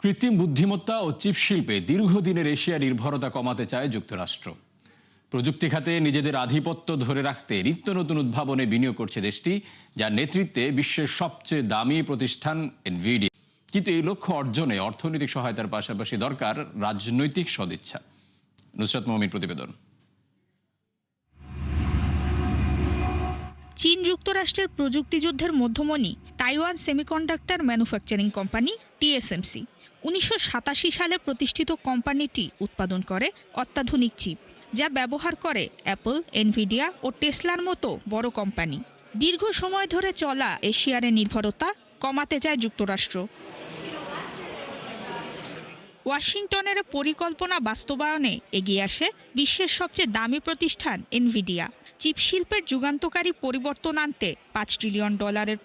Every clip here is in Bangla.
কৃত্রিম বুদ্ধিমত্তা ও চিপ শিল্পে দীর্ঘদিনের এশিয়া নির্ভরতা কমাতে চায় যুক্তরাষ্ট্র। প্রযুক্তি খাতে নিজেদের আধিপত্য ধরে রাখতে নিত্য নতুন উদ্ভাবনে বিনিয়োগ করছে দেশটি, যার নেতৃত্বে বিশ্বের সবচেয়ে দামি প্রতিষ্ঠান এনভিডিয়া। কিন্তু এই লক্ষ্য অর্জনে অর্থনৈতিক সহায়তার পাশাপাশি দরকার রাজনৈতিক সদিচ্ছা। নুসরাত মমির প্রতিবেদন। চীন যুক্তরাষ্ট্রের প্রযুক্তি যুদ্ধের মধ্যমণি Taiwan semiconductor manufacturing company TSMC। 1987 সালে প্রতিষ্ঠিত কোম্পানিটি উৎপাদন করে অত্যাধুনিক চিপ, যা ব্যবহার করে অ্যাপল, এনভিডিয়া ও টেসলার মতো বড় কোম্পানি। দীর্ঘ সময় ধরে চলা এশিয়ার নির্ভরতা কমাতে চায় যুক্তরাষ্ট্র। ওয়াশিংটনের পরিকল্পনা বাস্তবায়নে এগিয়ে আসে বিশ্বের সবচেয়ে দামি প্রতিষ্ঠান এনভিডিয়া। চিপ শিল্পের যুগান্তকারী পরিবর্তন আনতে $5 ট্রিলিয়ন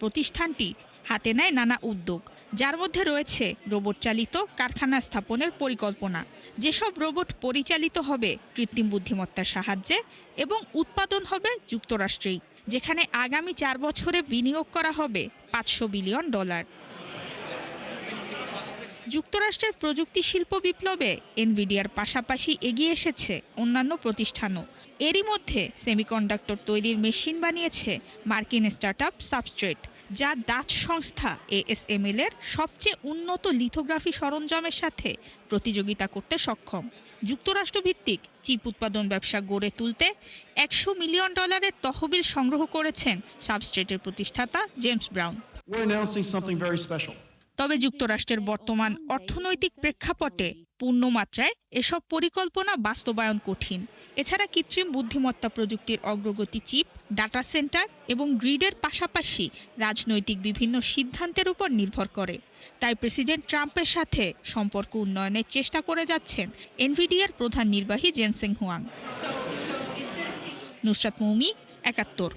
প্রতিষ্ঠানটি হাতে নেয় নানা উদ্যোগ, যার মধ্যে রয়েছে রোবট চালিত কারখানা স্থাপনের পরিকল্পনা। যেসব রোবট পরিচালিত হবে কৃত্রিম বুদ্ধিমত্তার সাহায্যে এবং উৎপাদন হবে যুক্তরাষ্ট্রেই, যেখানে আগামী 4 বছরে বিনিয়োগ করা হবে $500 বিলিয়ন। যুক্তরাষ্ট্রের প্রযুক্তি শিল্প বিপ্লবে এনভিডিয়ার পাশাপাশি এগিয়ে এসেছে অন্যান্য প্রতিষ্ঠানও। এরই মধ্যে সেমিকন্ডাক্টর তৈরির মেশিন বানিয়েছে মার্কিন স্টার্টআপ সাবস্ট্রেট, যা ডাচ সংস্থা ASML এর সবচেয়ে উন্নত লিথোগ্রাফি সরঞ্জামের সাথে প্রতিযোগিতা করতে সক্ষম। যুক্তরাষ্ট্রভিত্তিক চিপ উৎপাদন ব্যবসা গড়ে তুলতে $100 মিলিয়ন তহবিল সংগ্রহ করেছেন সাবস্ট্রেটের প্রতিষ্ঠাতা জেমস ব্রাউন। তবে যুক্তরাষ্ট্রের বর্তমান অর্থনৈতিক প্রেক্ষাপটে পূর্ণমাত্রায় এসব পরিকল্পনা বাস্তবায়ন কঠিন। এছাড়া কৃত্রিম বুদ্ধিমত্তা প্রযুক্তির অগ্রগতি চিপ, ডাটা সেন্টার এবং গ্রিডের পাশাপাশি রাজনৈতিক বিভিন্ন সিদ্ধান্তের উপর নির্ভর করে। তাই প্রেসিডেন্ট ট্রাম্পের সাথে সম্পর্ক উন্নয়নের চেষ্টা করে যাচ্ছেন এনভিডিয়ার প্রধান নির্বাহী জেনসেং হুয়াং। নুসরাত মৌমি, 71।